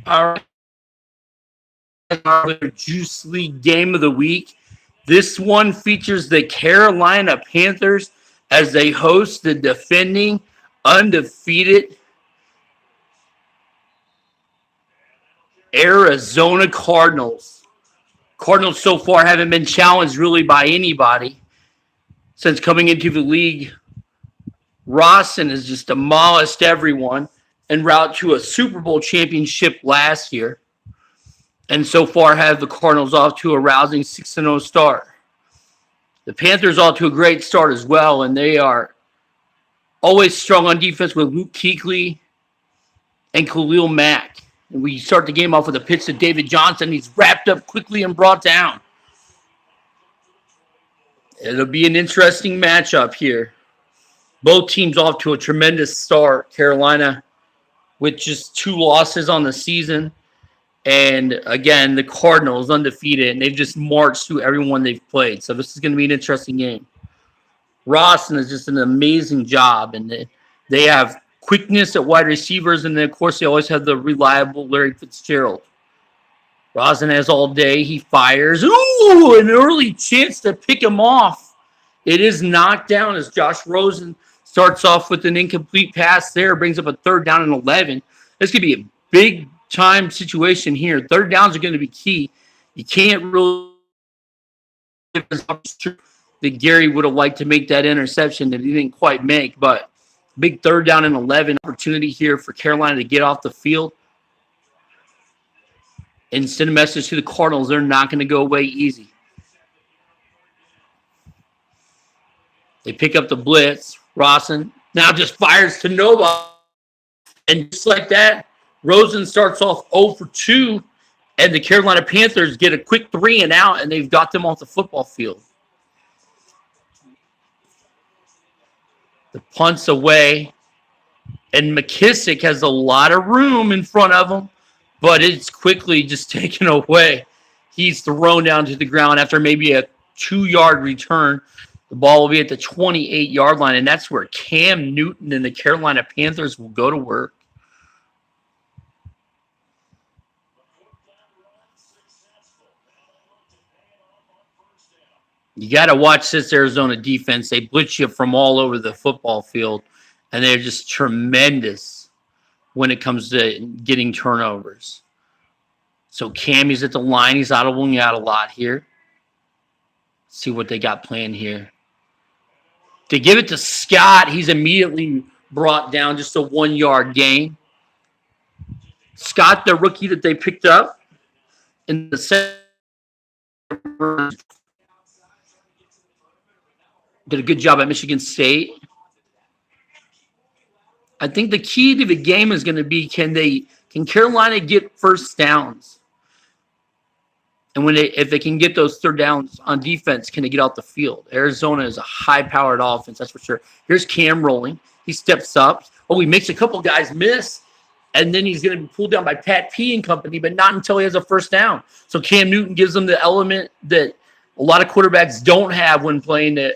All right, our Juice League game of the week. This one features the Carolina Panthers as they host the defending undefeated Arizona Cardinals. Cardinals so far haven't been challenged really by anybody since coming into the league. Rawson has just demolished everyone en route to a Super Bowl championship last year, and so far have the Cardinals off to a rousing 6-0 start. The Panthers off to a great start as well, and they are always strong on defense with Luke Kuechly and Khalil Mack. And we start the game off with a pitch to David Johnson. He's wrapped up quickly and brought down. It'll be an interesting matchup here. Both teams off to a tremendous start. Carolina with just 2 losses on the season. And again, the Cardinals undefeated, and they've just marched through everyone they've played. So this is going to be an interesting game. Rawson is just an amazing job, and they have quickness at wide receivers, and then, of course, they always have the reliable Larry Fitzgerald. Rawson has all day. He fires. Ooh, an early chance to pick him off. It is knocked down as Josh Rosen starts off with an incomplete pass there, brings up a 3rd down and 11. This could be a big-time situation here. 3rd downs are going to be key. You can't really that Gary would have liked to make that interception that he didn't quite make, but big 3rd down and 11 opportunity here for Carolina to get off the field and send a message to the Cardinals. They're not going to go away easy. They pick up the blitz. Rawson now just fires to nobody. And just like that, Rosen starts off 0 for 2, and the Carolina Panthers get a quick 3 and out, and they've got them off the football field. The punt's away, and McKissick has a lot of room in front of him, but it's quickly just taken away. He's thrown down to the ground after maybe a 2-yard return. The ball will be at the 28-yard line, and that's where Cam Newton and the Carolina Panthers will go to work. You got to watch this Arizona defense. They blitz you from all over the football field, and they're just tremendous when it comes to getting turnovers. So Cammy's at the line. He's audibling out a lot here. See what they got planned here. To give it to Scott, he's immediately brought down just a 1-yard gain. Scott, the rookie that they picked up in the second, did a good job at Michigan State. I think the key to the game is going to be can Carolina get first downs? And if they can get those 3rd downs on defense, can they get out the field? Arizona is a high-powered offense, that's for sure. Here's Cam rolling. He steps up. Oh, he makes a couple guys miss. And then he's going to be pulled down by Pat P and company, but not until he has a first down. So Cam Newton gives them the element that a lot of quarterbacks don't have when playing at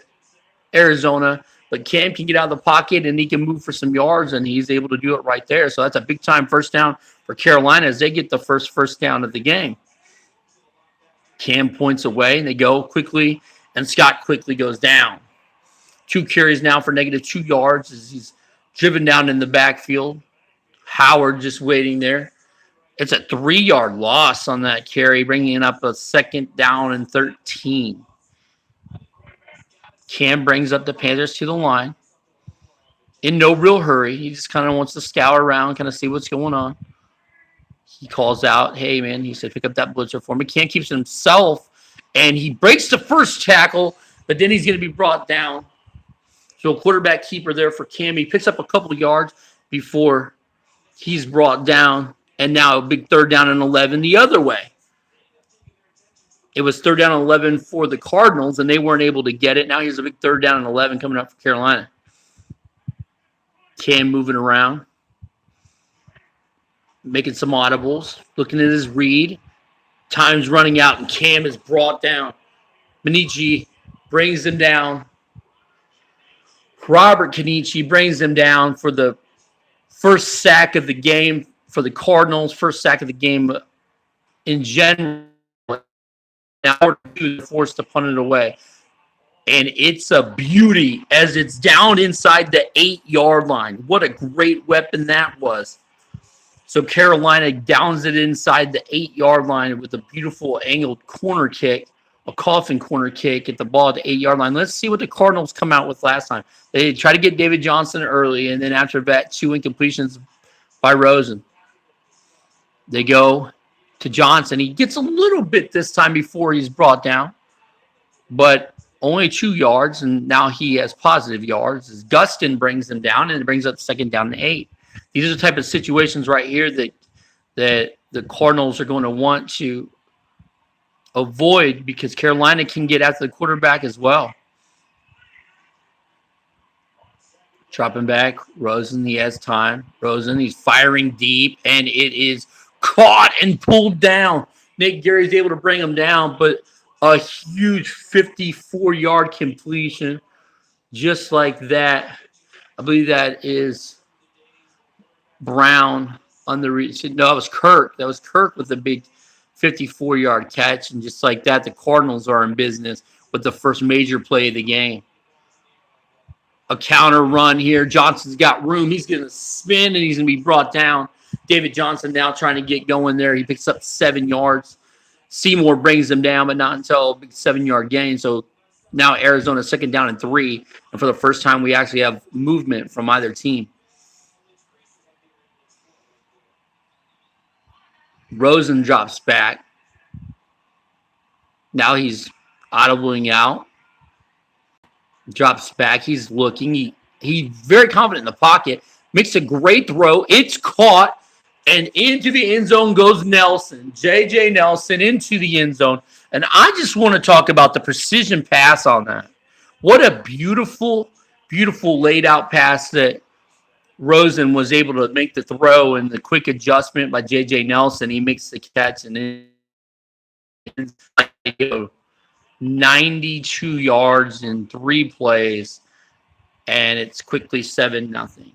Arizona. But Cam can get out of the pocket, and he can move for some yards, and he's able to do it right there. So that's a big-time first down for Carolina as they get the first down of the game. Cam points away, and they go quickly, and Scott quickly goes down. 2 carries now for negative 2 yards as he's driven down in the backfield. Howard just waiting there. It's a 3-yard loss on that carry, bringing up a 2nd down and 13. Cam brings up the Panthers to the line. In no real hurry. He just kind of wants to scour around, kind of see what's going on. He calls out, hey, man, he said, pick up that blitzer for me. Cam keeps it himself, and he breaks the first tackle, but then he's going to be brought down. So a quarterback keeper there for Cam. He picks up a couple of yards before he's brought down, and now a big 3rd down and 11 the other way. It was 3rd down and 11 for the Cardinals, and they weren't able to get it. Now here's a big 3rd down and 11 coming up for Carolina. Cam moving around, making some audibles, looking at his read. Time's running out, and Cam is brought down. Kenichi brings him down. Robert Kenichi brings him down for the first sack of the game for the Cardinals, first sack of the game in general. Now they're forced to punt it away. And it's a beauty as it's down inside the 8-yard line. What a great weapon that was. So Carolina downs it inside the 8-yard line with a beautiful angled corner kick, a coffin corner kick at the ball at the 8-yard line. Let's see what the Cardinals come out with last time. They try to get David Johnson early, and then after that, 2 incompletions by Rosen. They go to Johnson. He gets a little bit this time before he's brought down, but only 2 yards, and now he has positive yards. As Gustin brings them down, and it brings up second down and 8. These are the type of situations right here that the Cardinals are going to want to avoid because Carolina can get after the quarterback as well. Dropping back, Rosen, he has time. Rosen, he's firing deep, and it is caught and pulled down. Nick Gary's able to bring him down, but a huge 54-yard completion just like that. I believe that is Brown on the no, it was Kirk. That was Kirk with the big 54-yard catch. And just like that, the Cardinals are in business with the first major play of the game. A counter run here. Johnson's got room. He's going to spin, and he's going to be brought down. David Johnson now trying to get going there. He picks up 7 yards. Seymour brings him down, but not until a big 7-yard gain. So now Arizona second down and 3. And for the first time, we actually have movement from either team. Rosen drops back. Now he's audibling out. Drops back. He's looking. He's very confident in the pocket. Makes a great throw. It's caught. And into the end zone goes Nelson. J.J. Nelson into the end zone. And I just want to talk about the precision pass on that. What a beautiful, beautiful laid out pass that Rosen was able to make the throw, and the quick adjustment by J.J. Nelson. He makes the catch, and it's 92 yards in 3 plays, and it's quickly 7-0.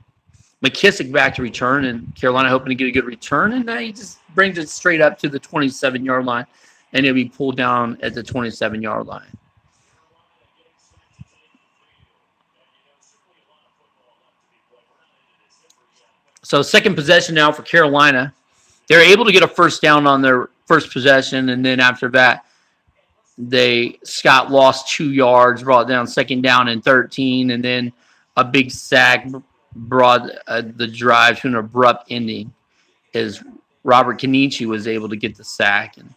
McKissick back to return, and Carolina hoping to get a good return, and now he just brings it straight up to the 27-yard line, and it'll be pulled down at the 27-yard line. So second possession now for Carolina. They're able to get a first down on their first possession, and then after that, Scott lost 2 yards, brought down second down and 13, and then a big sack brought the drive to an abrupt ending as Robert Kenichi was able to get the sack. And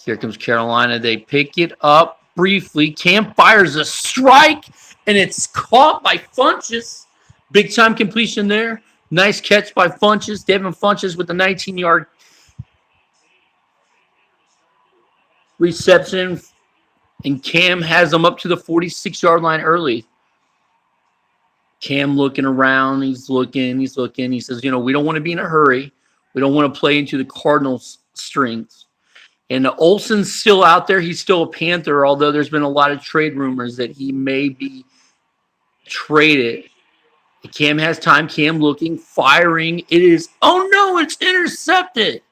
here comes Carolina. They pick it up briefly. Cam fires a strike, and it's caught by Funchess. Big time completion there. Nice catch by Funchess. Devin Funchess with the 19-yard reception. And Cam has them up to the 46-yard line early. Cam looking around. He's looking. He says, we don't want to be in a hurry. We don't want to play into the Cardinals' strengths. And Olsen's still out there. He's still a Panther, although there's been a lot of trade rumors that he may be traded. Cam has time. Cam looking, firing. It is, oh no, it's intercepted.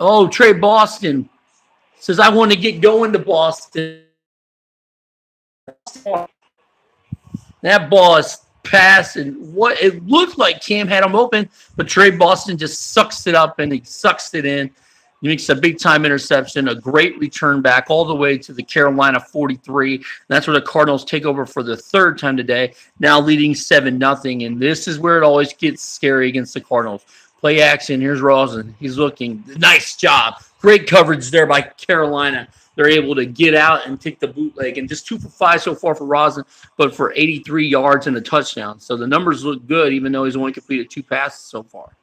Oh, Trey Boston says, I want to get going to Boston. That ball is passing. What it looked like Cam had him open, but Trey Boston just sucks it up and he sucks it in. He makes a big-time interception, a great return back all the way to the Carolina 43. And that's where the Cardinals take over for the third time today, now leading 7-0. And this is where it always gets scary against the Cardinals. Play action. Here's Rosen. He's looking. Nice job. Great coverage there by Carolina. They're able to get out and take the bootleg. And just 2 for 5 so far for Rosen, but for 83 yards and a touchdown. So the numbers look good, even though he's only completed 2 passes so far.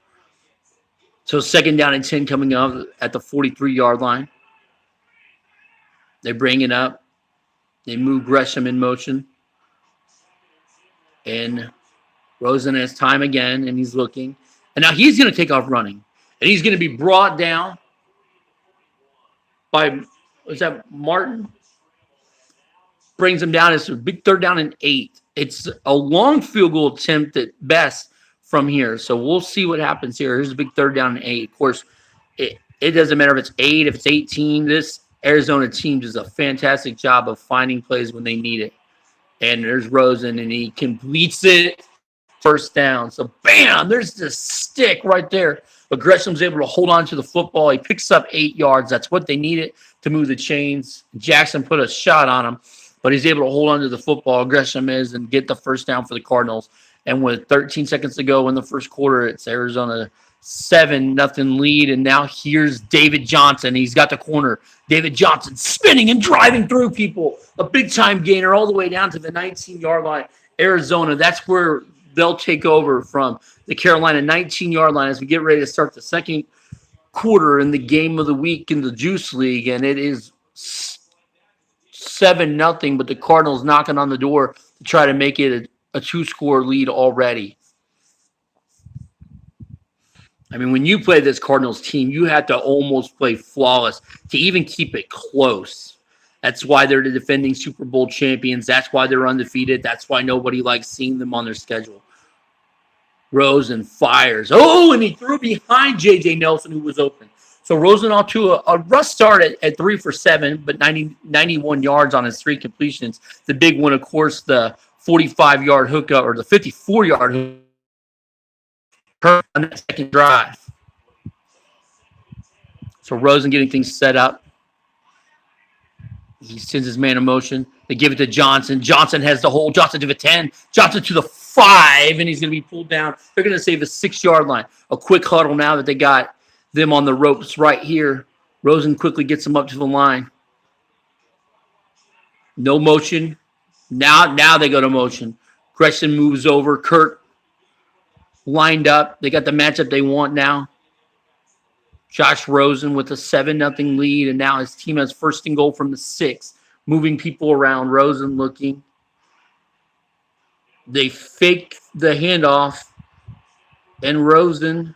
So second down and 10 coming up at the 43-yard line. They bring it up. They move Gresham in motion. And Rosen has time again, and he's looking. And now he's going to take off running. And he's going to be brought down by, was that Martin? Brings him down. It's a big 3rd down and 8. It's a long field goal attempt at best from here. So we'll see what happens here. Here's a big 3rd down and 8. Of course, it doesn't matter if it's 8, if it's 18. This Arizona team does a fantastic job of finding plays when they need it. And there's Rosen, and he completes it. 1st down. So, bam, there's this stick right there. But Gresham's able to hold on to the football. He picks up 8 yards. That's what they needed to move the chains. Jackson put a shot on him, but he's able to hold on to the football. Gresham is, and get the 1st down for the Cardinals. And with 13 seconds to go in the 1st quarter, it's Arizona 7-0 lead. And now here's David Johnson. He's got the corner. David Johnson spinning and driving through people. A big-time gainer all the way down to the 19-yard line. Arizona, that's where they'll take over from the Carolina 19-yard line as we get ready to start the 2nd quarter in the game of the week in the Juice League. And it is 7-0, but the Cardinals knocking on the door to try to make it a 2-score lead already. I mean, when you play this Cardinals team, you have to almost play flawless to even keep it close. That's why they're the defending Super Bowl champions. That's why they're undefeated. That's why nobody likes seeing them on their schedule. Rosen fires. Oh, and he threw behind J.J. Nelson, who was open. So Rosen off to a rough start at 3 for 7, but 91 yards on his 3 completions. The big one, of course, the 45-yard hookup, or the 54-yard hookup on that 2nd drive. So Rosen getting things set up. He sends his man in motion. They give it to Johnson. Johnson has the hold. Johnson to the 10. Johnson to the 5, and he's going to be pulled down. They're going to save the 6-yard line. A quick huddle now that they got them on the ropes right here. Rosen quickly gets them up to the line. No motion. Now they go to motion. Gresham moves over. Kurt lined up. They got the matchup they want now. Josh Rosen with a 7-0 lead, and now his team has 1st and goal from the 6. Moving people around. Rosen looking. They fake the handoff, and Rosen's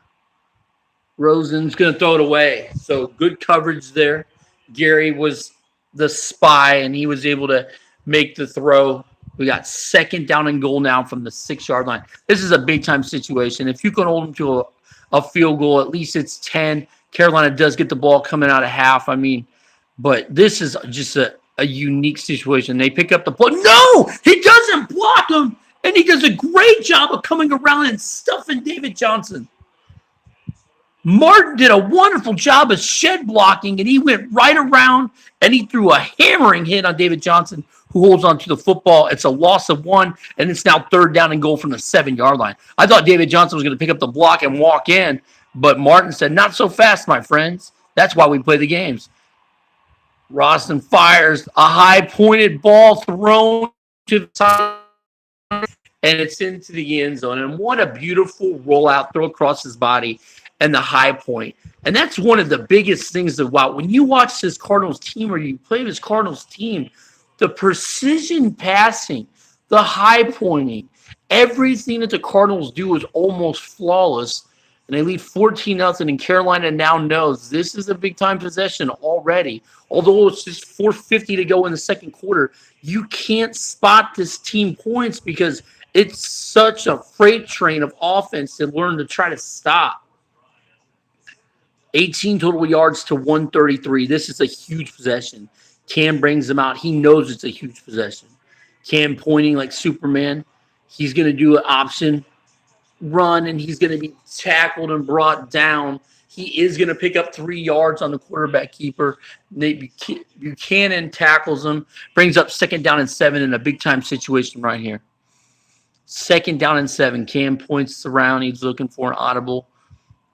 going to throw it away. So good coverage there. Gary was the spy, and he was able to make the throw. We got 2nd down and goal now from the 6-yard line. This is a big-time situation. If you can hold them to a field goal, at least it's 10. Carolina does get the ball coming out of half. I mean, but this is just a unique situation. They pick up the ball. No! He doesn't block him, and he does a great job of coming around and stuffing David Johnson. Martin did a wonderful job of shed blocking, and he went right around, and he threw a hammering hit on David Johnson, who holds on to the football. It's a loss of 1, and it's now 3rd down and goal from the 7-yard line. I thought David Johnson was going to pick up the block and walk in, but Martin said, not so fast, my friends. That's why we play the games. Rosen fires a high-pointed ball thrown to the side, and it's into the end zone. And what a beautiful rollout, throw across his body, and the high point. And that's one of the biggest things about when you watch this Cardinals team, or you play this Cardinals team, the precision passing, the high pointing, everything that the Cardinals do is almost flawless. And they lead 14-0, and Carolina now knows this is a big-time possession already. Although it's just 4:50 to go in the 2nd quarter, you can't spot this team points because it's such a freight train of offense to learn to try to stop. 18 total yards to 133. This is a huge possession. Cam brings them out. He knows it's a huge possession. Cam pointing like Superman. He's going to do an option run, and he's going to be tackled and brought down. He is going to pick up 3 yards on the quarterback keeper. Buchanan tackles him, brings up 2nd down and 7 in a big-time situation right here. 2nd down and 7. Cam points around. He's looking for an audible.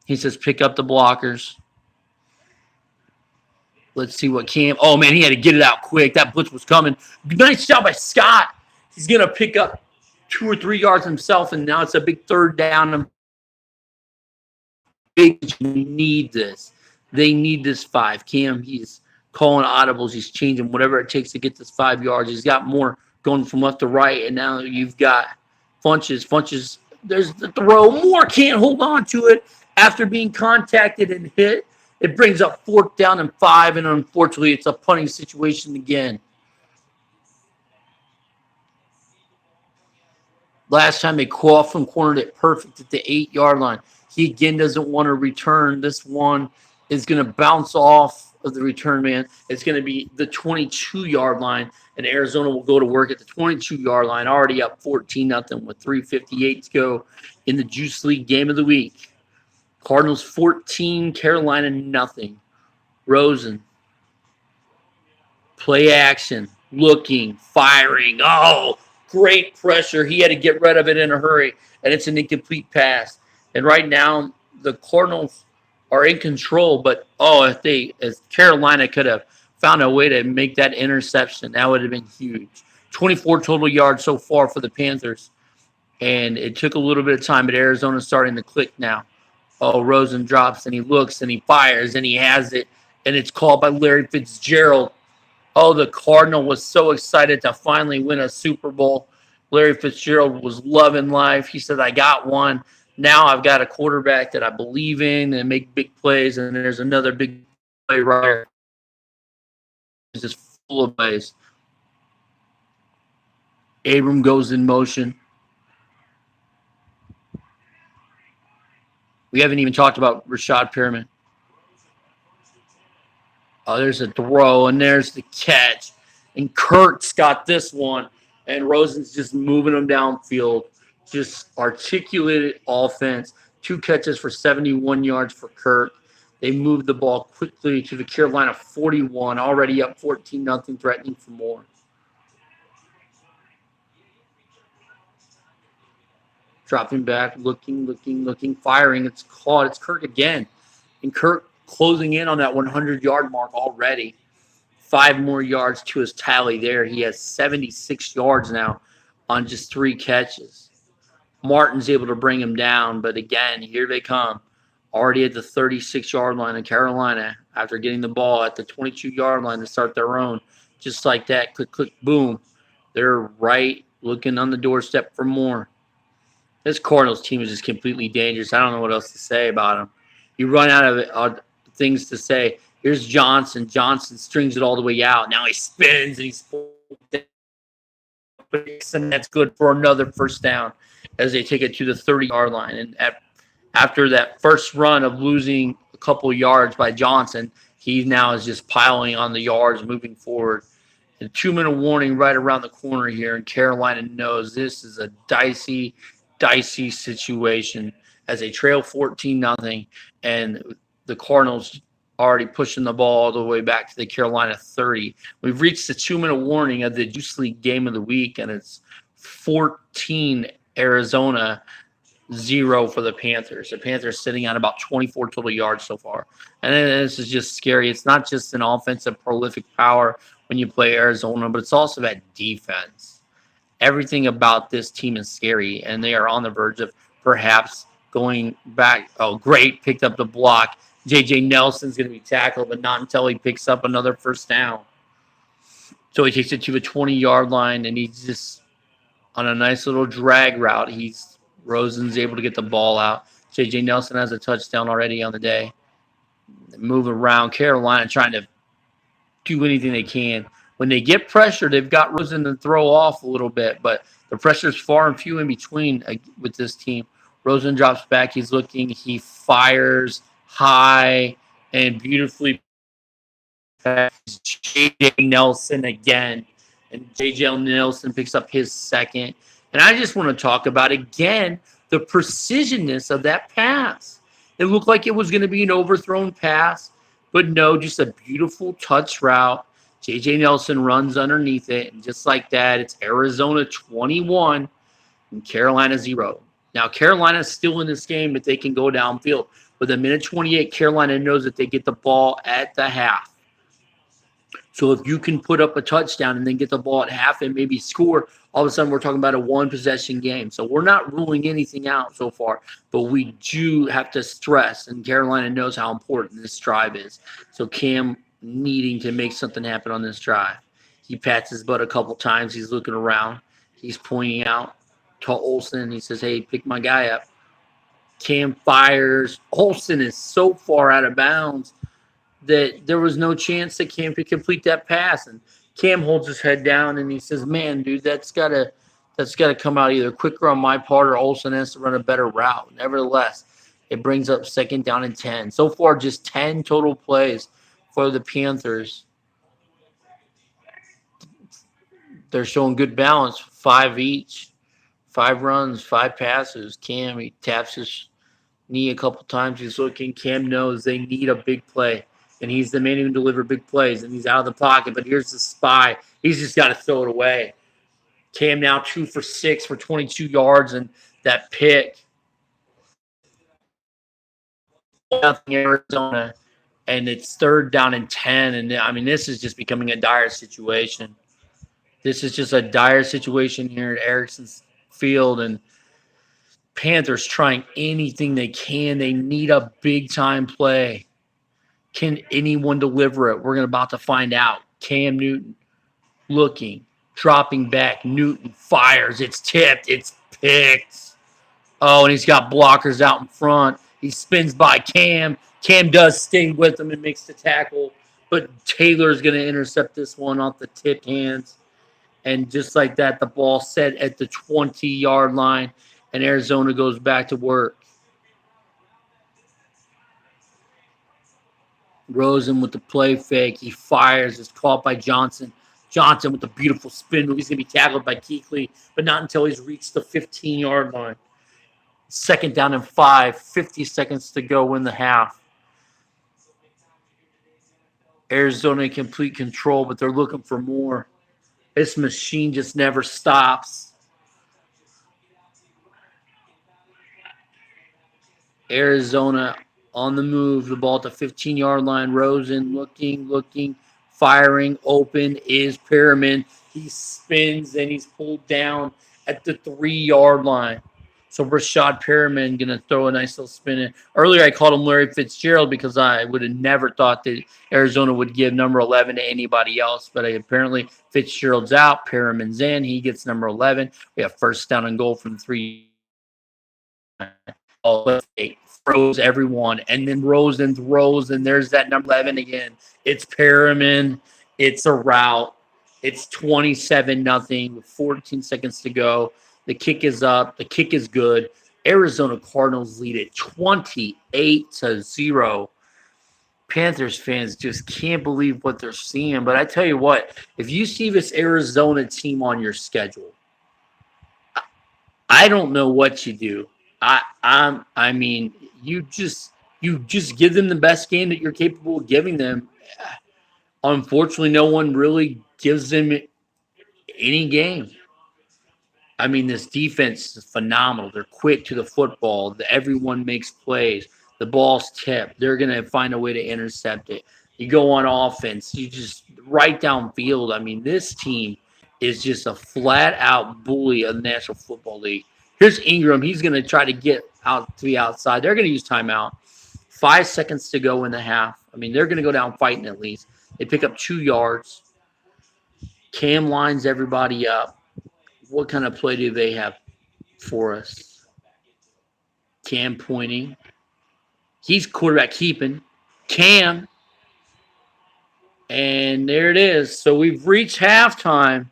He says, pick up the blockers. Let's see what Cam – oh, man, he had to get it out quick. That blitz was coming. Nice job by Scott. He's going to pick up 2 or 3 yards himself, and now it's a big 3rd down. They need this. They need this 5. Cam, he's calling audibles. He's changing whatever it takes to get this 5 yards. He's got more going from left to right, and now you've got Funches. Funches, there's the throw. Moore can't hold on to it, After being contacted and hit, it brings up 4th down and 5, and unfortunately, it's a punting situation again. Last time they Coughlin cornered it perfect at the 8-yard line. He again doesn't want to return. This one is going to bounce off of the return man. It's going to be the 22-yard line, and Arizona will go to work at the 22-yard line, already up 14-0 with 3:58 to go in the Juice League game of the week. Cardinals 14, Carolina nothing. Rosen, play action, looking, firing. Oh, great pressure. He had to get rid of it in a hurry, and it's an incomplete pass. And right now, the Cardinals are in control, but if Carolina could have found a way to make that interception, that would have been huge. 24 total yards so far for the Panthers, and it took a little bit of time, but Arizona's starting to click now. Oh, Rosen drops, and he looks, and he fires, and he has it, and it's called by Larry Fitzgerald. Oh, the Cardinal was so excited to finally win a Super Bowl. Larry Fitzgerald was loving life. He said, I got one. Now I've got a quarterback that I believe in and make big plays, and there's another big play right here. It's just full of plays. Abram goes in motion. We haven't even talked about Rashad Perriman. Oh, there's a throw, and there's the catch. And Kurt's got this one, and Rosen's just moving them downfield. Just articulated offense. 2 catches for 71 yards for Kurt. They moved the ball quickly to the Carolina 41, already up 14-0, threatening for more. Dropping back, looking, firing. It's caught. It's Kirk again. And Kirk closing in on that 100-yard mark already. 5 more yards to his tally there. He has 76 yards now on just 3 catches. Martin's able to bring him down, but again, here they come. Already at the 36-yard line in Carolina after getting the ball at the 22-yard line to start their own. Just like that, click, click, boom. They're right looking on the doorstep for more. This Cardinals team is just completely dangerous. I don't know what else to say about them. You run out of things to say. Here's Johnson. Johnson strings it all the way out. Now he spins and he's and that's good for another first down as they take it to the 30-yard line. And after that first run of losing a couple yards by Johnson, he now is just piling on the yards moving forward. A 2-minute warning right around the corner here, and Carolina knows this is a dicey situation as they trail 14-0, and the Cardinals already pushing the ball all the way back to the Carolina 30. We've reached the 2-minute warning of the Juice League game of the week, and it's 14 Arizona, 0 for the Panthers. The Panthers sitting on about 24 total yards so far. And this is just scary. It's not just an offensive prolific power when you play Arizona, but it's also that defense. Everything about this team is scary, and they are on the verge of perhaps going back. Oh, great. Picked up the block. J.J. Nelson's going to be tackled, but not until he picks up another first down. So he takes it to the 20-yard line, and he's just on a nice little drag route. Rosen's able to get the ball out. J.J. Nelson has a touchdown already on the day. They move around. Carolina trying to do anything they can. When they get pressure, they've got Rosen to throw off a little bit, but the pressure is far and few in between with this team. Rosen drops back. He's looking. He fires high and beautifully. J.J. Nelson again, and J.J. Nelson picks up his second. And I just want to talk about, again, the precisionness of that pass. It looked like it was going to be an overthrown pass, but no, just a beautiful touch route. J.J. Nelson runs underneath it, and just like that, it's Arizona 21 and Carolina 0. Now, Carolina's still in this game, but they can go downfield. With a minute 28, Carolina knows that they get the ball at the half. So if you can put up a touchdown and then get the ball at half and maybe score, all of a sudden we're talking about a one-possession game. So we're not ruling anything out so far, but we do have to stress, and Carolina knows how important this drive is. So Cam needing to make something happen on this drive. He pats his butt a couple times. He's looking around. He's pointing out to Olsen. He says, hey, pick my guy up. Cam fires. Olsen is so far out of bounds that there was no chance that Cam could complete that pass. And Cam holds his head down and he says, "Man, dude, that's gotta come out either quicker on my part or Olsen has to run a better route." Nevertheless, it brings up 2nd down and 10. So far, just 10 total plays for the Panthers. They're showing good balance, 5 each, 5 runs, 5 passes. Cam, he taps his knee a couple times. He's looking. Cam knows they need a big play, and he's the man who can deliver big plays, and he's out of the pocket. But here's the spy. He's just got to throw it away. Cam now 2 for 6 for 22 yards, and that pick. Nothing Arizona, and it's 3rd down and 10. And I mean, this is just becoming a dire situation. This is just a dire situation here at Erickson's Field, and Panthers trying anything they can. They need a big-time play. Can anyone deliver it? We're about to find out. Cam Newton looking, dropping back. Newton fires. It's tipped. It's picked. Oh, and he's got blockers out in front. He spins by Cam. Cam does stay with him and makes the tackle, but Taylor's going to intercept this one off the tipped hands. And just like that, the ball set at the 20-yard line, and Arizona goes back to work. Rosen with the play fake. He fires. It's caught by Johnson. Johnson with the beautiful spin move. He's going to be tackled by Kuechly, but not until he's reached the 15-yard line. 2nd down and 5. 50 seconds to go in the half. Arizona in complete control, but they're looking for more. This machine just never stops. Arizona on the move. The ball at the 15-yard line. Rosen looking, firing. Open is Perriman. He spins and he's pulled down at the 3-yard line. So Rashad Perriman going to throw a nice little spin in. Earlier I called him Larry Fitzgerald because I would have never thought that Arizona would give number 11 to anybody else. But apparently Fitzgerald's out. Perriman's in. He gets number 11. We have 1st down and goal from the 3. Throws everyone. And then Rosen throws. And there's that number 11 again. It's Perriman. It's a route. It's 27-0 with 14 seconds to go. The kick is up. The kick is good. Arizona Cardinals lead it 28-0. Panthers fans just can't believe what they're seeing. But I tell you what, if you see this Arizona team on your schedule, I don't know what you do. I mean, you just give them the best game that you're capable of giving them. Unfortunately, no one really gives them any game. I mean, this defense is phenomenal. They're quick to the football. Everyone makes plays. The ball's tipped. They're going to find a way to intercept it. You go on offense. You just right downfield. I mean, this team is just a flat-out bully of the National Football League. Here's Ingram. He's going to try to get out to the outside. They're going to use timeout. 5 seconds to go in the half. I mean, they're going to go down fighting at least. They pick up 2 yards. Cam lines everybody up. What kind of play do they have for us? Cam pointing. He's quarterback keeping. Cam. And there it is. So we've reached halftime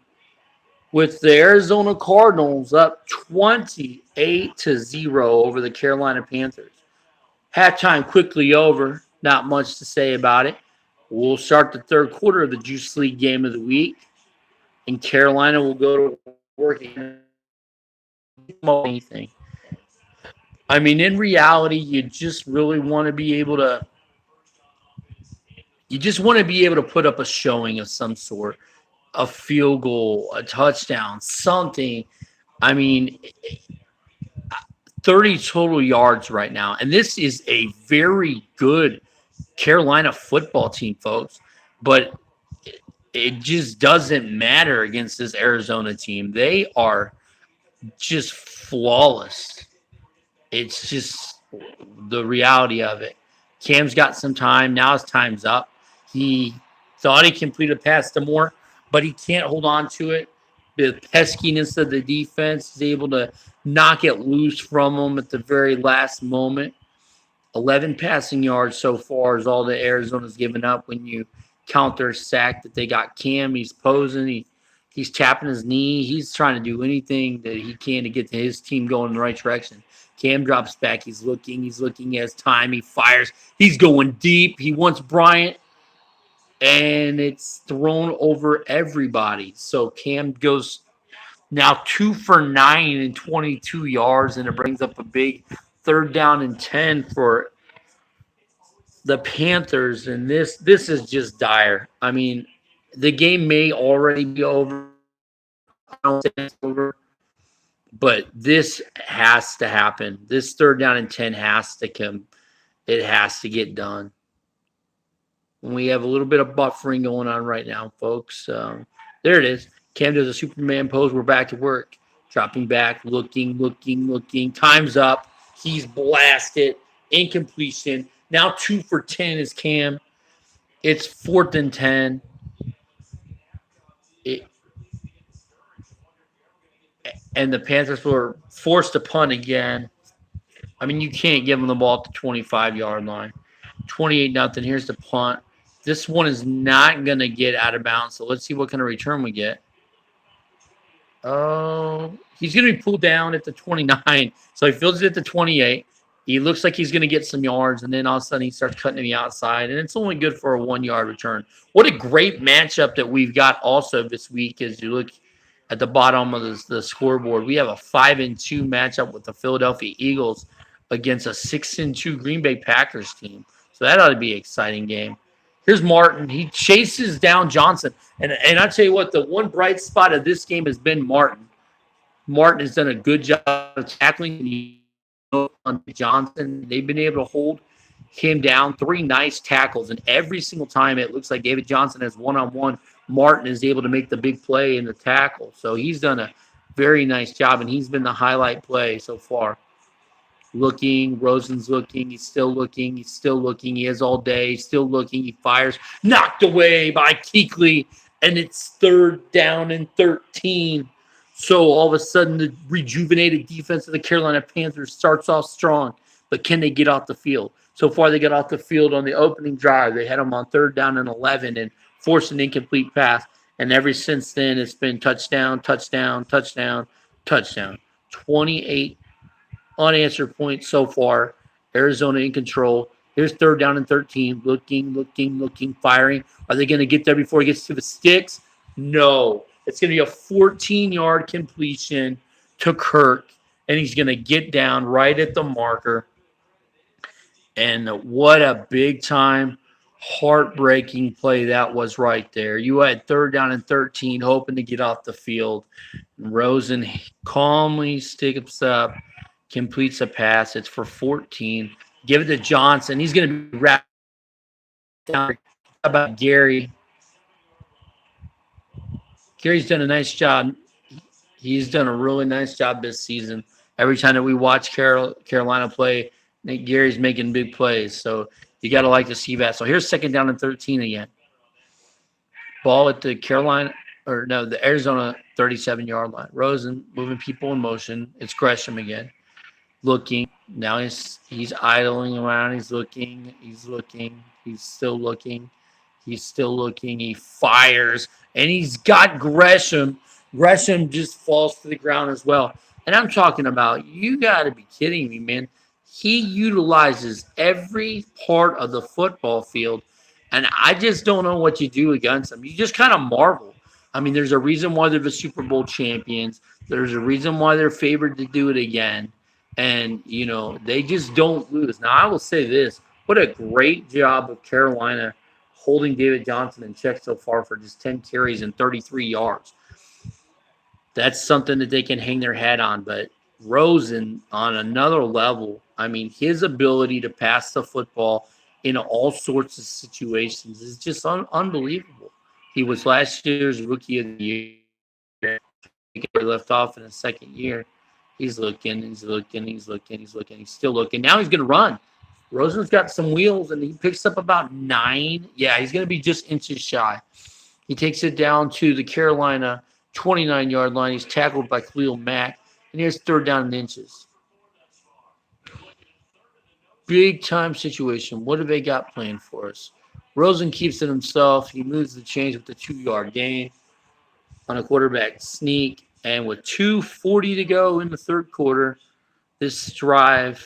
with the Arizona Cardinals up 28-0 over the Carolina Panthers. Halftime quickly over. Not much to say about it. We'll start the 3rd quarter of the Juice League game of the week. And Carolina will go to work anything. I mean, in reality, you just really want to be able to put up a showing of some sort, a field goal, a touchdown, something. I mean, 30 total yards right now. And this is a very good Carolina football team, folks. But it just doesn't matter against this Arizona team. They are just flawless. It's just the reality of it. Cam's got some time. Now his time's up. He thought he completed a pass to Moore, but he can't hold on to it. The peskiness of the defense is able to knock it loose from them at the very last moment. 11 passing yards so far is all that Arizona's given up when you count their sack that they got Cam. He's posing. He's tapping his knee. He's trying to do anything that he can to get to his team going in the right direction. Cam drops back. He's looking. He's looking at his time. He fires. He's going deep. He wants Bryant, and it's thrown over everybody. So Cam goes now 2 for 9 and 22 yards, and it brings up a big 3rd down and 10 for the Panthers. And this is just dire. I mean, the game may already be over. I don't think it's over, but this has to happen. This 3rd down and 10 has to come. It has to get done. We have a little bit of buffering going on right now, folks. There it is. Cam does a Superman pose. We're back to work. Dropping back, looking. Time's up. He's blasted. Incompletion. Now 2 for 10 is Cam. It's 4th and 10. And the Panthers were forced to punt again. I mean, you can't give them the ball at the 25-yard line. 28-0. Here's the punt. This one is not going to get out of bounds, so let's see what kind of return we get. Oh, he's going to be pulled down at the 29. So he fields it at the 28. He looks like he's going to get some yards, and then all of a sudden he starts cutting to the outside, and it's only good for a 1-yard return. What a great matchup that we've got also this week as you look at the bottom of the scoreboard. We have a 5-2 matchup with the Philadelphia Eagles against a 6-2 Green Bay Packers team. So that ought to be an exciting game. Here's Martin. He chases down Johnson. And I tell you what, the one bright spot of this game has been Martin. Martin has done a good job of tackling on Johnson. They've been able to hold him down. 3 nice tackles. And every single time it looks like David Johnson has one-on-one, Martin is able to make the big play in the tackle. So he's done a very nice job, and he's been the highlight play so far. Looking, Rosen's looking, he's still looking, he has all day, he's still looking, he fires, knocked away by Kuechly, and it's 3rd down and 13. So all of a sudden, the rejuvenated defense of the Carolina Panthers starts off strong, but can they get off the field? So far, they got off the field on the opening drive. They had them on 3rd down and 11 and forced an incomplete pass, and ever since then, it's been touchdown, 28 unanswered points so far. Arizona in control. Here's 3rd down and 13. Looking, firing. Are they going to get there before he gets to the sticks? No. It's going to be a 14-yard completion to Kirk, and he's going to get down right at the marker. And what a big-time, heartbreaking play that was right there. You had 3rd down and 13, hoping to get off the field. Rosen calmly sticks up, completes a pass. It's for 14. Give it to Johnson. He's going to be wrapped down. How about Gary? Gary's done a nice job. He's done a really nice job this season. Every time that we watch Carolina play, Gary's making big plays. So you got to like to see that. So here's 2nd down and 13 again. Ball at the the Arizona 37-yard line. Rosen moving people in motion. It's Gresham again. Looking. Now he's idling around. He's looking. He's still looking. He fires. And he's got Gresham. Gresham just falls to the ground as well. And I'm talking about, you got to be kidding me, man. He utilizes every part of the football field. And I just don't know what you do against him. You just kind of marvel. I mean, there's a reason why they're the Super Bowl champions. There's a reason why they're favored to do it again. And, they just don't lose. Now, I will say this. What a great job of Carolina holding David Johnson in check so far for just 10 carries and 33 yards. That's something that they can hang their hat on. But Rosen, on another level, I mean, his ability to pass the football in all sorts of situations is just unbelievable. He was last year's Rookie of the Year. He left off in his 2nd year. He's looking. He's still looking. Now he's going to run. Rosen's got some wheels, and he picks up about 9. Yeah, he's going to be just inches shy. He takes it down to the Carolina 29-yard line. He's tackled by Khalil Mack. And here's third down in inches. Big time situation. What have they got planned for us? Rosen keeps it himself. He moves the chains with the 2-yard gain on a quarterback sneak. And with 2:40 to go in the third quarter, this drive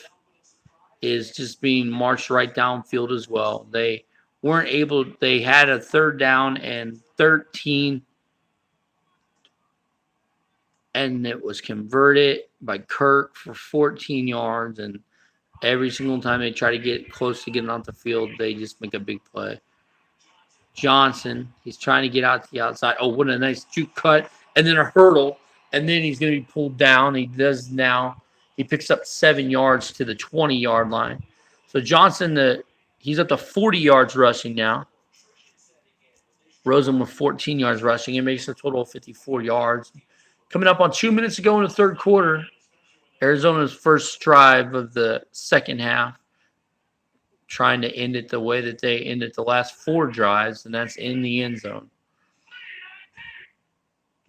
is just being marched right downfield as well. They weren't able, they had a third down and 13, and it was converted by Kirk for 14 yards. And every single time they try to get close to getting off the field, they just make a big play. Johnson, he's trying to get out to the outside. Oh, what a nice juke cut. And then a hurdle. And then he's going to be pulled down. He does now. He picks up 7 yards to the 20-yard line. So Johnson, he's up to 40 yards rushing now. Rosen with 14 yards rushing. It makes a total of 54 yards. Coming up on 2 minutes to go in the third quarter, Arizona's first drive of the second half, trying to end it the way that they ended the last 4 drives, and that's in the end zone.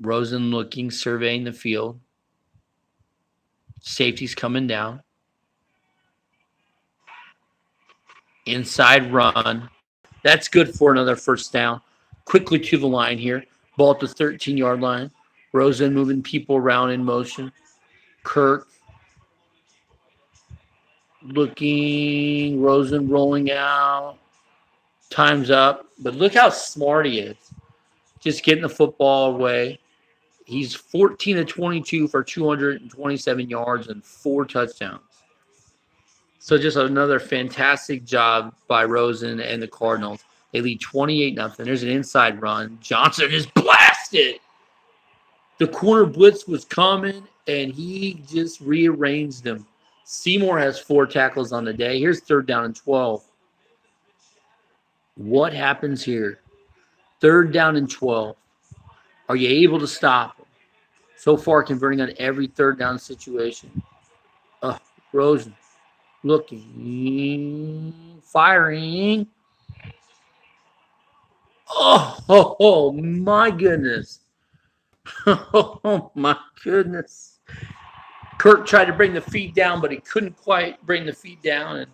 Rosen looking, surveying the field. Safety's coming down. Inside run. That's good for another first down. Quickly to the line here. Ball at the 13-yard line. Rosen moving people around in motion. Kirk looking. Rosen rolling out. Time's up. But look how smart he is. Just getting the football away. He's 14 of 22 for 227 yards and 4 touchdowns. So just another fantastic job by Rosen and the Cardinals. They lead 28-0. There's an inside run. Johnson is blasted. The corner blitz was coming, and he just rearranged them. Seymour has 4 tackles on the day. Here's third down and 12. What happens here? Third down and 12. Are you able to stop him? So far, converting on every third down situation. Rosen looking, firing. Oh, my goodness. Oh, my goodness. Kirk tried to bring the feet down, but he couldn't quite bring the feet down. And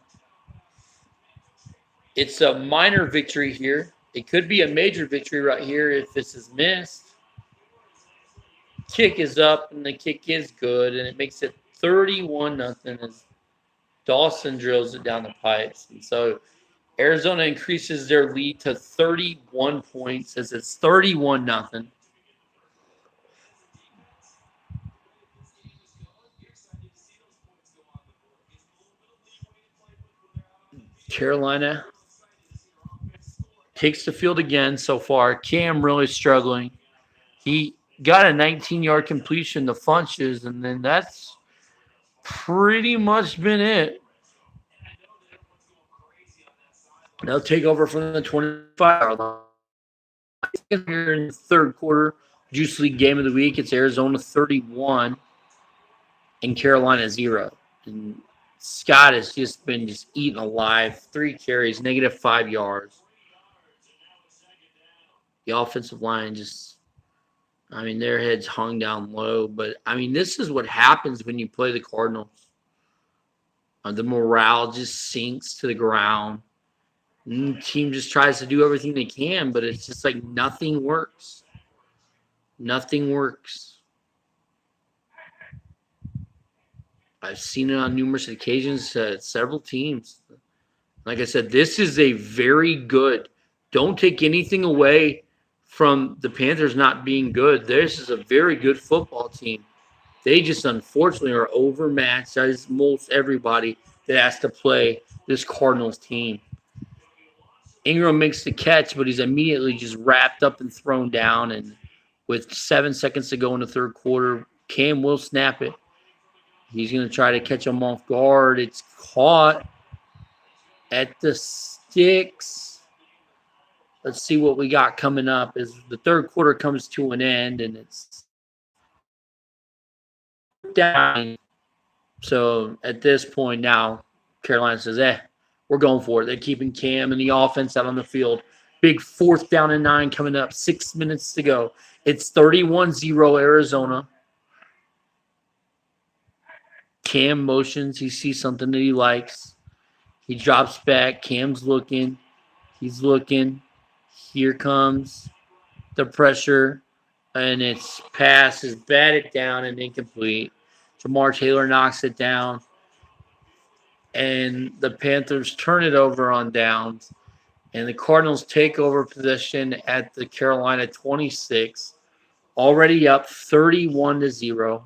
it's a minor victory here. It could be a major victory right here if this is missed. Kick is up, and the kick is good, and it makes it 31-0 as Dawson drills it down the pipes. And so Arizona increases their lead to 31 points as it's 31-0. Carolina takes the field again so far. Cam really struggling. He got a 19-yard completion to Funches, and then that's pretty much been it. They'll take over from the 25-yard line. Here in the third quarter, Juice League game of the week, it's Arizona 31 and Carolina 0. And Scott has just been eaten alive. 3 carries, -5 yards. The offensive line their heads hung down low. But, this is what happens when you play the Cardinals. The morale just sinks to the ground. And the team just tries to do everything they can, but it's just like nothing works. Nothing works. I've seen it on numerous occasions at several teams. Like I said, this is a very good. Don't take anything away from the Panthers not being good. This is a very good football team. They just unfortunately are overmatched as most everybody that has to play this Cardinals team. Ingram makes the catch, but he's immediately just wrapped up and thrown down. And with 7 seconds to go in the third quarter, Cam will snap it. He's going to try to catch him off guard. It's caught at the sticks. Let's see what we got coming up as the third quarter comes to an end, and it's down. So at this point now, Carolina says, we're going for it. They're keeping Cam and the offense out on the field. Big 4th down and 9 coming up. 6 minutes to go. It's 31-0 Arizona. Cam motions. He sees something that he likes. He drops back. Cam's looking. He's looking. Here comes the pressure. And its pass is batted down and incomplete. Jamar Taylor knocks it down. And the Panthers turn it over on downs. And the Cardinals take over possession at the Carolina 26. Already up 31-0.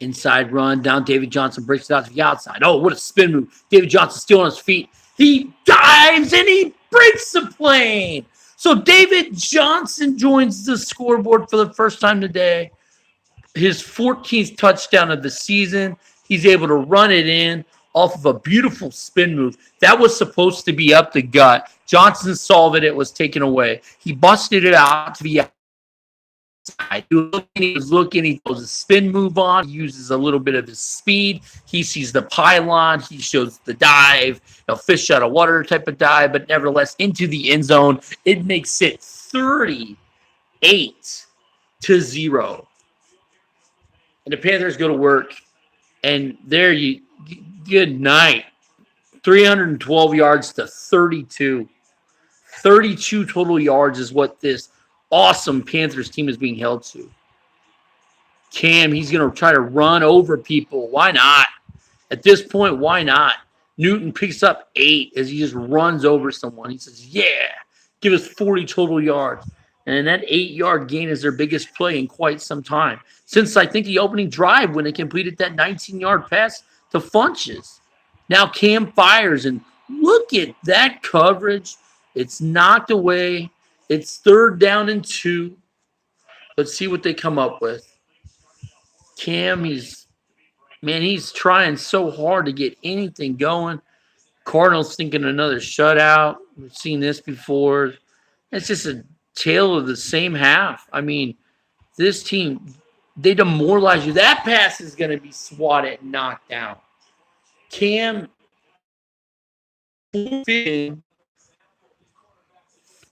Inside run down. David Johnson breaks it out to the outside. Oh, what a spin move. David Johnson still on his feet. He dives and he breaks the plane. So David Johnson joins the scoreboard for the first time today. His 14th touchdown of the season. He's able to run it in off of a beautiful spin move. That was supposed to be up the gut. Johnson saw that it was taken away. He busted it out to the outside. He was looking. He throws a spin move on. He uses a little bit of his speed. He sees the pylon. He shows the dive, fish out of water type of dive, but nevertheless into the end zone. It makes it 38-0. And the Panthers go to work, and there you good night. 312 yards to 32. 32 total yards is what this awesome Panthers team is being held to. Cam, he's going to try to run over people. Why not? At this point, why not? Newton picks up 8 as he just runs over someone. He says, yeah, give us 40 total yards. And that 8-yard gain is their biggest play in quite some time. Since I think the opening drive when they completed that 19-yard pass to Funches. Now Cam fires, and look at that coverage. It's knocked away. It's 3rd down and 2. Let's see what they come up with. Cam, he's trying so hard to get anything going. Cardinals thinking another shutout. We've seen this before. It's just a tale of the same half. I mean, this team, they demoralize you. That pass is going to be swatted and knocked down. Cam,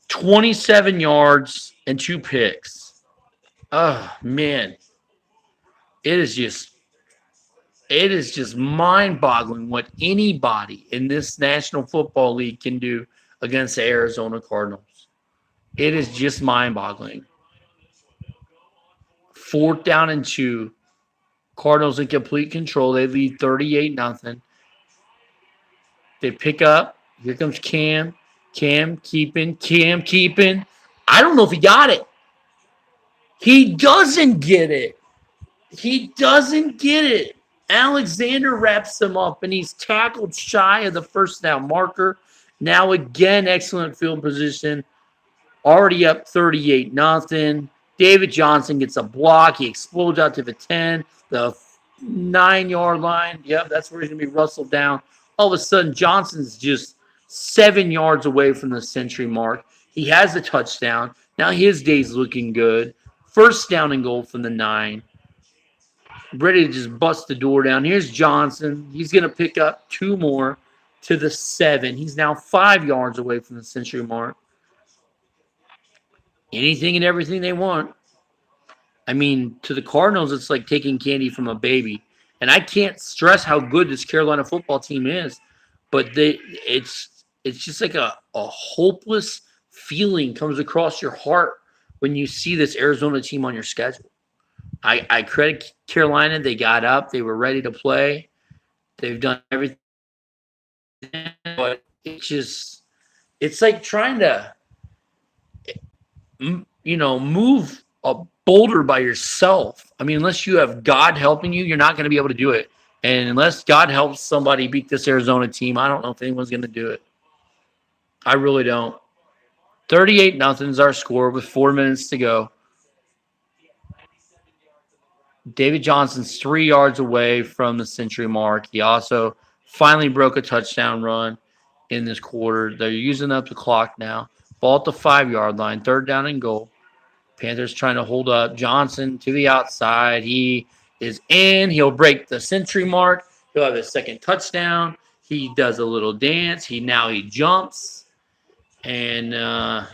27 yards and 2 picks. Oh, man. It is just mind-boggling what anybody in this National Football League can do against the Arizona Cardinals. It is just mind-boggling. 4th down and 2. Cardinals in complete control. They lead 38-0. They pick up. Here comes Cam. Cam keeping. I don't know if he got it. He doesn't get it. Alexander wraps him up, and he's tackled shy of the first down marker. Now again, excellent field position. Already up 38-0. David Johnson gets a block. He explodes out to the 10, the 9-yard line. Yep, that's where he's going to be rustled down. All of a sudden, Johnson's just 7 yards away from the century mark. He has a touchdown. Now his day's looking good. 1st down and goal from the 9. Ready to just bust the door down. Here's Johnson. He's going to pick up 2 more to the 7. He's now 5 yards away from the century mark. Anything and everything they want. I mean, to the Cardinals, it's like taking candy from a baby. And I can't stress how good this Carolina football team is. But it's just like a hopeless feeling comes across your heart when you see this Arizona team on your schedule. I credit Carolina. They got up. They were ready to play. They've done everything. But it's like trying to, move a boulder by yourself. I mean, unless you have God helping you, you're not going to be able to do it. And unless God helps somebody beat this Arizona team, I don't know if anyone's going to do it. I really don't. 38-0 is our score with 4 minutes to go. David Johnson's 3 yards away from the century mark. He also finally broke a touchdown run in this quarter. They're using up the clock now. Ball at the 5-yard line, 3rd down and goal. Panthers trying to hold up. Johnson to the outside. He is in. He'll break the century mark. He'll have his second touchdown. He does a little dance. He jumps. And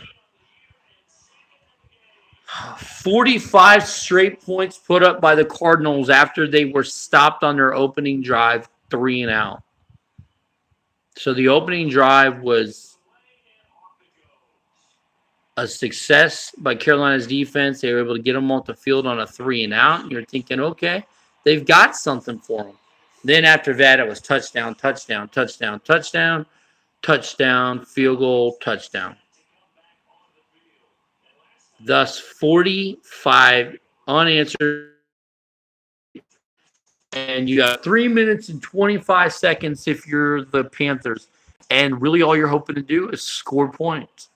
45 straight points put up by the Cardinals after they were stopped on their opening drive, 3 and out. So the opening drive was a success by Carolina's defense. They were able to get them off the field on a 3 and out. And you're thinking, okay, they've got something for them. Then after that, it was touchdown, touchdown, touchdown, touchdown, touchdown, field goal, touchdown. Thus, 45 unanswered. And you got 3 minutes and 25 seconds if you're the Panthers. And really all you're hoping to do is score points.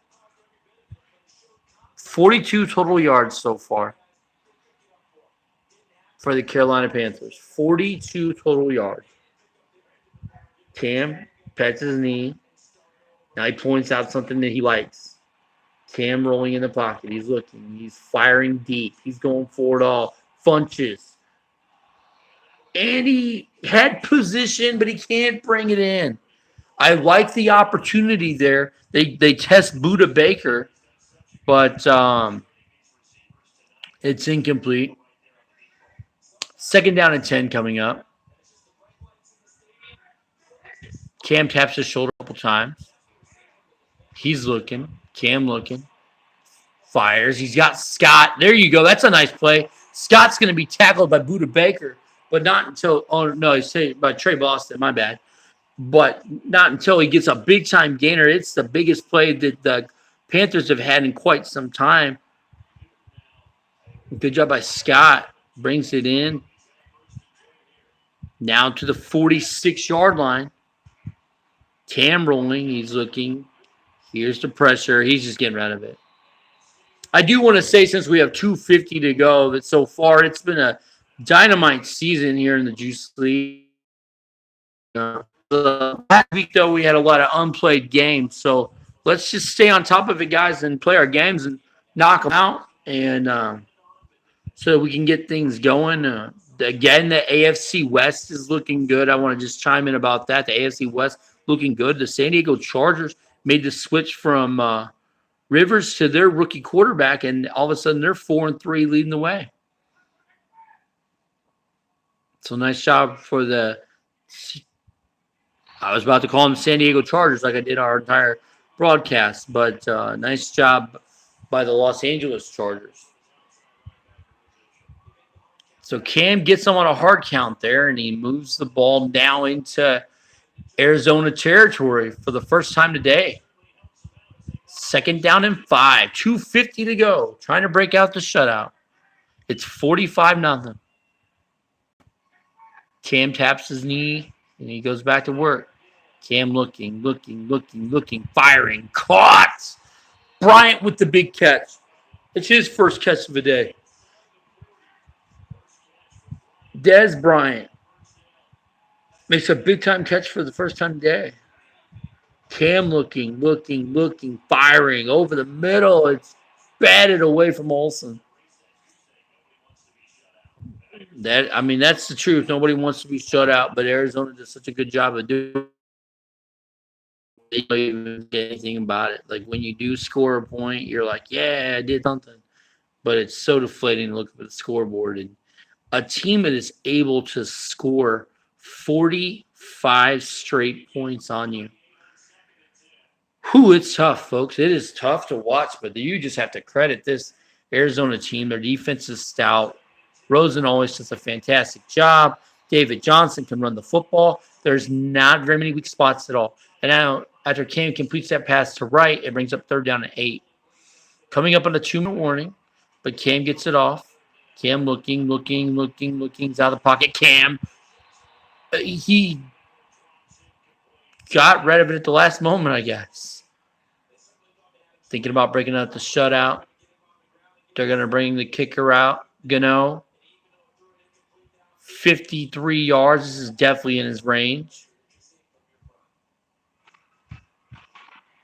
42 total yards so far for the Carolina Panthers. 42 total yards. Cam pats his knee. Now he points out something that he likes. Cam rolling in the pocket. He's looking. He's firing deep. He's going for it all. Funches. And he had position, but he can't bring it in. I like the opportunity there. They test Buda Baker, but it's incomplete. 2nd down and 10 coming up. Cam taps his shoulder a couple times. He's looking. Cam looking. Fires. He's got Scott. There you go. That's a nice play. Scott's going to be tackled by Buda Baker, but not until – oh, no, he's saying by Trey Boston. My bad. But not until he gets a big-time gainer. It's the biggest play that the Panthers have had in quite some time. Good job by Scott. Brings it in. Now to the 46-yard line. Cam rolling. He's looking. Here's the pressure. He's just getting rid of it. I do want to say, since we have 2:50 to go, that so far it's been a dynamite season here in the Juice League. Last week, though, we had a lot of unplayed games. So let's just stay on top of it, guys, and play our games and knock them out. And so we can get things going. Again, the AFC West is looking good. I want to just chime in about that. The AFC West looking good. The San Diego Chargers made the switch from Rivers to their rookie quarterback, and all of a sudden they're 4-3 leading the way. So nice job for the – I was about to call them San Diego Chargers like I did our entire broadcast, but nice job by the Los Angeles Chargers. So Cam gets them on a hard count there, and he moves the ball now into Arizona territory for the first time today. 2nd down and 5. 2:50 to go. Trying to break out the shutout. It's 45-0. Cam taps his knee, and he goes back to work. Cam looking, firing. Caught! Bryant with the big catch. It's his first catch of the day. Dez Bryant makes a big-time catch for the first time today. Cam looking, firing over the middle. It's batted away from Olsen. That's the truth. Nobody wants to be shut out, but Arizona does such a good job of doing it. They don't even get anything about it. Like, when you do score a point, you're like, yeah, I did something. But it's so deflating to look at the scoreboard. And a team that is able to score 45 straight points on you. It's tough, folks. It is tough to watch, but you just have to credit this Arizona team. Their defense is stout. Rosen always does a fantastic job. David Johnson can run the football. There's not very many weak spots at all. And now, after Cam completes that pass to right, it brings up 3rd down and 8. Coming up on a 2-minute warning, but Cam gets it off. Cam looking. He's out of the pocket. Cam, he got rid of it at the last moment, I guess. Thinking about breaking out the shutout. They're going to bring the kicker out. Gano. 53 yards. This is definitely in his range.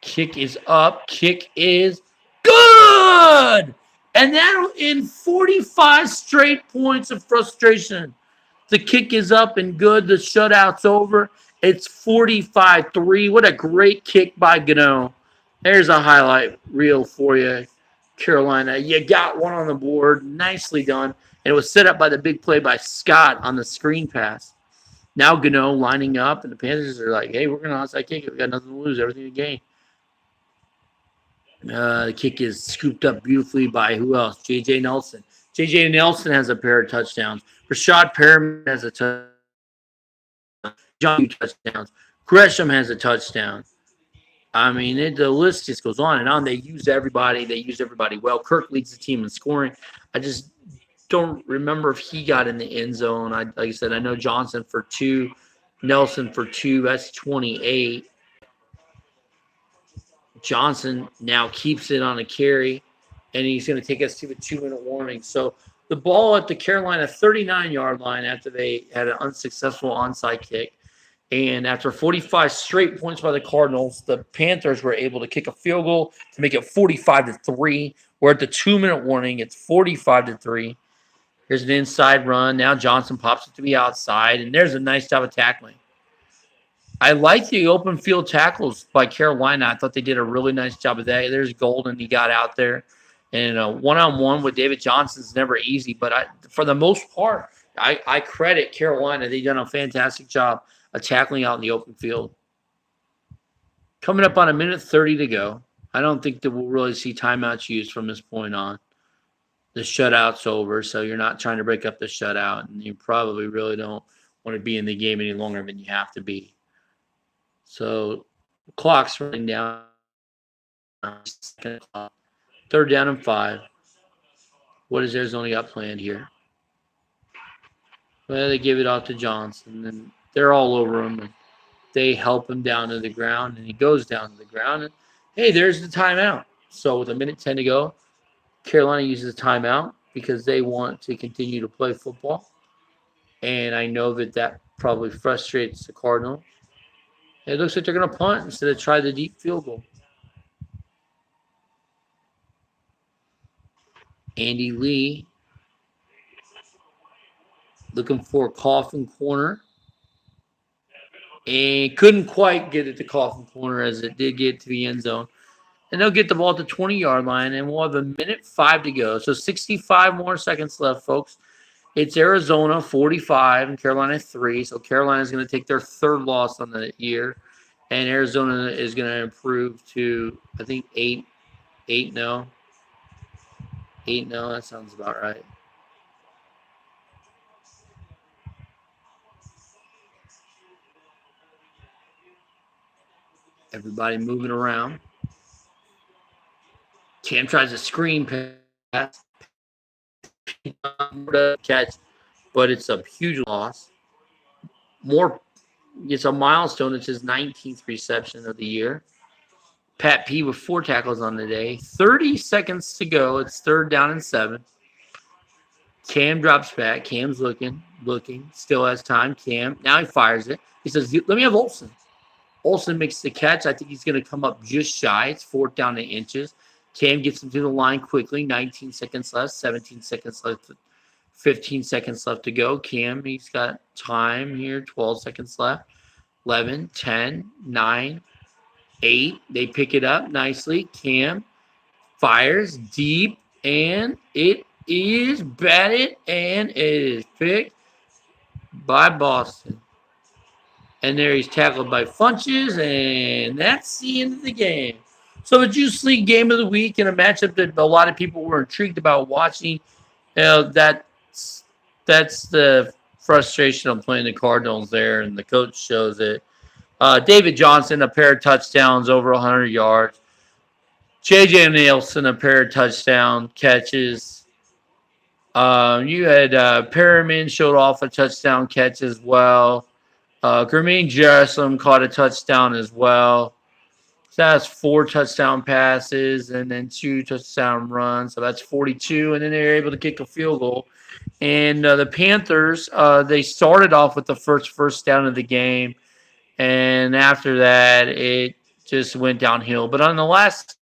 Kick is up. Kick is good. And that'll end 45 straight points of frustration. The kick is up and good. The shutout's over. It's 45-3. What a great kick by Gano. There's a highlight reel for you, Carolina. You got one on the board. Nicely done. And it was set up by the big play by Scott on the screen pass. Now Gano lining up, and the Panthers are like, hey, we're going to onside kick it. We got nothing to lose, everything to gain. The kick is scooped up beautifully by who else? J.J. Nelson. J.J. Nelson has a pair of touchdowns. Rashad Perriman has a touchdown. John touchdowns. Gresham has a touchdown. I mean, the list just goes on and on. They use everybody. They use everybody well. Kirk leads the team in scoring. I just don't remember if he got in the end zone. Like I said, I know Johnson for 2, Nelson for 2. That's 28. Johnson now keeps it on a carry, and he's going to take us to a 2-minute warning. So the ball at the Carolina 39-yard line after they had an unsuccessful onside kick. And after 45 straight points by the Cardinals, the Panthers were able to kick a field goal to make it 45-3. We're at the 2-minute warning. It's 45-3. Here's an inside run. Now Johnson pops it to the outside, and there's a nice job of tackling. I like the open field tackles by Carolina. I thought they did a really nice job of that. There's Golden. He got out there. And one-on-one with David Johnson is never easy. But for the most part, I credit Carolina. They've done a fantastic job of tackling out in the open field. Coming up on 1:30 to go. I don't think that we'll really see timeouts used from this point on. The shutout's over, so you're not trying to break up the shutout. And you probably really don't want to be in the game any longer than you have to be. So the clock's running down. 3rd down and 5. What does Arizona got planned here? Well, they give it off to Johnson, and they're all over him. And they help him down to the ground, and he goes down to the ground. And, hey, there's the timeout. So with 1:10 to go, Carolina uses a timeout because they want to continue to play football. And I know that probably frustrates the Cardinals. It looks like they're going to punt instead of try the deep field goal. Andy Lee looking for a coffin corner. And couldn't quite get it to coffin corner as it did get to the end zone. And they'll get the ball at the 20-yard line, and we'll have 1:05 to go. So 65 more seconds left, folks. It's Arizona 45 and Carolina 3. So Carolina's going to take their 3rd loss on the year. And Arizona is going to improve to, I think, 8-0. 8-0, that sounds about right. Everybody moving around. Cam tries a screen pass. Catch, but it's a huge loss. It's a milestone. It's his 19th reception of the year. Pat P with 4 tackles on the day. 30 seconds to go. It's 3rd down and 7. Cam drops back. Cam's looking. Still has time. Cam. Now he fires it. He says, let me have Olsen. Olsen makes the catch. I think he's going to come up just shy. It's 4th down and inches. Cam gets him to the line quickly. 19 seconds left. 17 seconds left. 15 seconds left to go. Cam, he's got time here. 12 seconds left. 11, 10, 9, 8. They pick it up nicely. Cam fires deep, and it is batted, and it is picked by Boston. And there he's tackled by Funches, and that's the end of the game. So the Juice League game of the week in a matchup that a lot of people were intrigued about watching. That's the frustration of playing the Cardinals there, and the coach shows it. David Johnson, a pair of touchdowns, over 100 yards. J.J. Nelson, a pair of touchdown catches. You had Perriman showed off a touchdown catch as well. Jermaine Jerusalem caught a touchdown as well. So that's 4 touchdown passes and then 2 touchdown runs. So that's 42. And then they were able to kick a field goal. And the Panthers, they started off with the first down of the game. And after that, it just went downhill. But on the last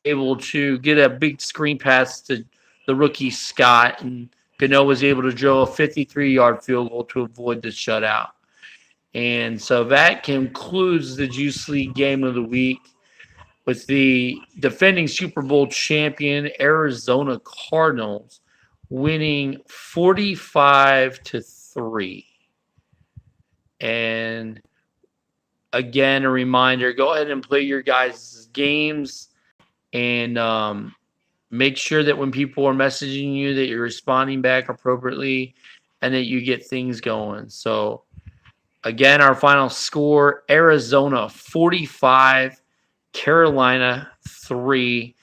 able to get a big screen pass to the rookie Scott, and Gano was able to drill a 53-yard field goal to avoid the shutout. And so that concludes the Juice League game of the week with the defending Super Bowl champion Arizona Cardinals winning 45-3. And again, a reminder, go ahead and play your guys' games and make sure that when people are messaging you that you're responding back appropriately and that you get things going. So again, our final score, Arizona 45, Carolina 3.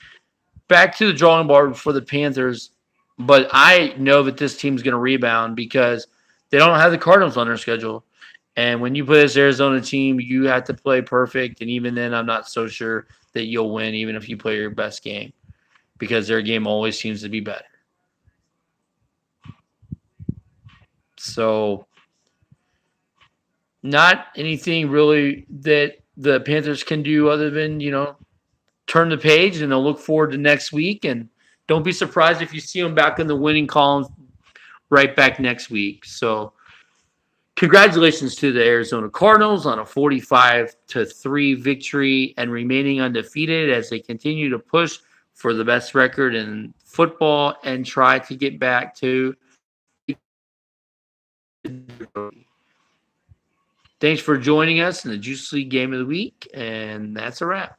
Back to the drawing board for the Panthers, but I know that this team's going to rebound because they don't have the Cardinals on their schedule. And when you play this Arizona team, you have to play perfect. And even then, I'm not so sure that you'll win, even if you play your best game, because their game always seems to be better. So, not anything really that the Panthers can do other than, turn the page, and they'll look forward to next week. And don't be surprised if you see them back in the winning columns right back next week. So, congratulations to the Arizona Cardinals on a 45-3 victory and remaining undefeated as they continue to push for the best record in football and try to get back to. Thanks for joining us in the Juice League Game of the Week, and that's a wrap.